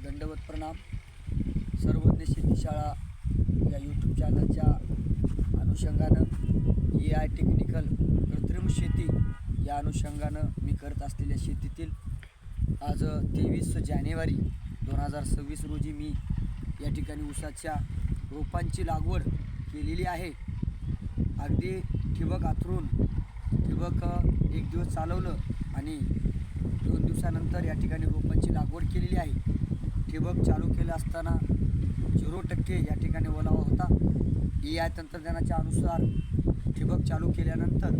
दंडवत प्रणाम. सर्वज्ञ शेतीशाळा या यूट्यूब चॅनलच्या अनुषंगानं AI टेक्निकल कृत्रिम शेती या अनुषंगानं मी करत असलेल्या शेतीतील आज 23 जानेवारी 2026 रोजी मी या ठिकाणी ऊसाच्या रोपांची लागवड केलेली आहे. अगदी ठिबक आथरून ठिबक एक दिवस चालवलं आणि 2 दिवसानंतर या ठिकाणी रोपांची लागवड केलेली आहे. ठिबक चालू केलं असताना 0% या ठिकाणी ओलावा होता. AI तंत्रज्ञानाच्या अनुसार ठिबक चालू केल्यानंतर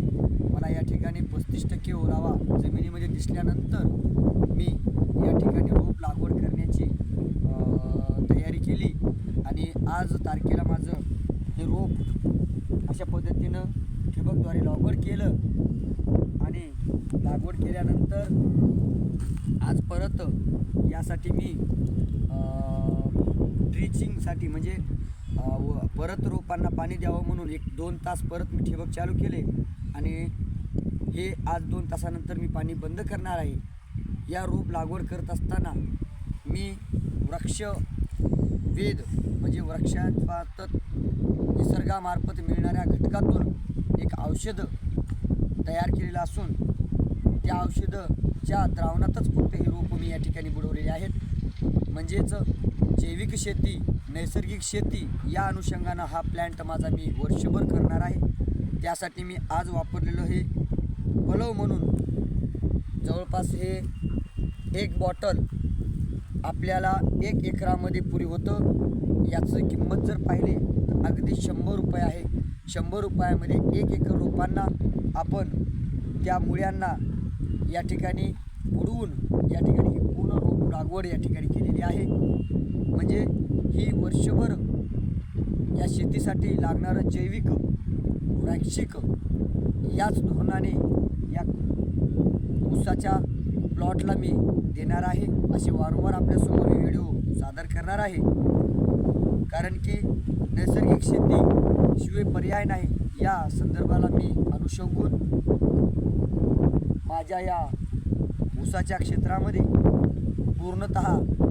मला या ठिकाणी 35% ओलावा जमिनीमध्ये दिसल्यानंतर मी या ठिकाणी रोप लागवड करण्याची तयारी केली आणि आज तारखेला माझं हे रोप अशा पद्धतीनं ठिबकद्वारे लागवड केलं आणि लागवड केल्यानंतर आज परत यासाठी मी ड्रिचिंगसाठी म्हणजे परत रोपांना पाणी द्यावं म्हणून 1-2 तास परत मी ठिबक चालू केले आणि हे आज 2 तासानंतर मी पाणी बंद करणार आहे. या रोप लागवड करत असताना मी वृक्षवेध म्हणजे वृक्षामार्फत निसर्गामार्फत मिळणाऱ्या घटकातून एक औषध तयार केलेलं असून त्या औषधाच्या द्रावणातच फक्त हे रोप मी या ठिकाणी बुडवलेले आहेत. म्हणजेच जैविक शेती, नैसर्गिक शेती या अनुषंगानं हा प्लॅन्ट माझा मी वर्षभर करणार आहे. त्यासाठी मी आज वापरलेलं हे पलव म्हणून जवळपास हे 1 बॉटल आपल्याला 1 एकरामध्ये पुरी होतं. याचं किंमत जर पाहिली तर अगदी 100 रुपये आहे. 100 रुपयामध्ये 1 एकर रोपांना आपण त्या मुळ्यांना या ठिकाणी बुडवून या ठिकाणी ही पूर्ण रोप लागवड या ठिकाणी केलेली आहे. म्हणजे ही वर्षभर या शेतीसाठी लागणारं जैविक वैश्विक याच धोरणाने या ऊसाच्या प्लॉटला मी देणार आहे. असे वारंवार आपल्यासमोर व्हिडिओ सादर करणार आहे. कारण की नैसर्गिक शेती शिवाय पर्याय नाही या संदर्भाला मी अनुषंगून माझ्या या ऊसाच्या क्षेत्रामध्ये पूर्णतः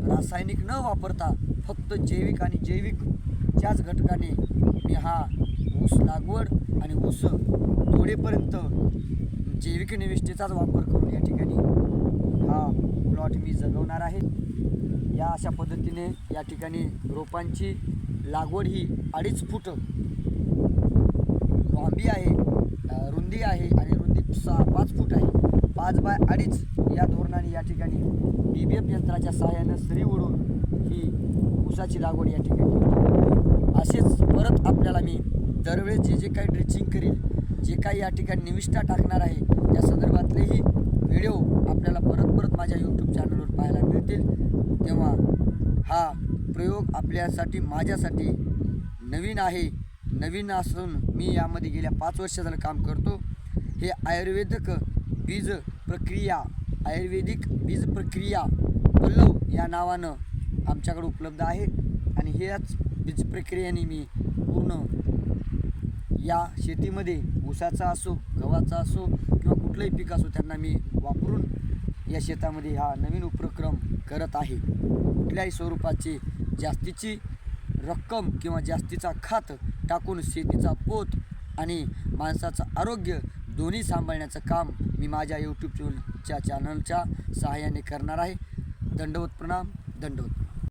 रासायनिक न वापरता फक्त जैविक आणि जैविकच्याच घटकाने मी हा ऊस लागवड आणि ऊस तोडेपर्यंत जैविक निविष्ठेचाच वापर करून या ठिकाणी हा प्लॉट मी जगवणार आहे. या अशा पद्धतीने या ठिकाणी रोपांची लागवड ही 2.5 फूट लांबी आहे, रुंदी आहे आणि रुंदी 5 फूट आहे. 5 बाय 2.5 या धोरणाने या ठिकाणी DBF यंत्राच्या सहाय्यानं सरी ओढून ही ऊसाची लागवड या ठिकाणी. असेच परत आपल्याला मी दरवेळेस जे काही ड्रिचिंग करील, जे काही या ठिकाणी निविष्ठा टाकणार आहे त्या संदर्भातलेही व्हिडिओ आपल्याला परत माझ्या यूट्यूब चॅनलवर पाहायला मिळतील. तेव्हा हा प्रयोग आपल्यासाठी माझ्यासाठी नवीन आहे. नवीन असून मी यामध्ये गेल्या 5 वर्ष झालं काम करतो. हे आयुर्वेदिक बीज प्रक्रिया पल्लव या नावानं आमच्याकडे उपलब्ध आहे आणि ह्याच बीज प्रक्रियेने मी पूर्ण या शेतीमध्ये ऊसाचा असो, गव्हाचा असो किंवा कुठलंही पीक असो त्यांना मी वापरून या शेतामध्ये हा नवीन उपक्रम करत आहे. कुठल्याही स्वरूपाची जास्तीची रक्कम किंवा जास्तीचा खात टाकून शेतीचा पोत आणि माणसाचं आरोग्य दोन्ही सांभाळण्याचं काम मी माझ्या यूट्यूबच्या चॅनलच्या सहाय्याने करणार आहे. दंडवत प्रणाम.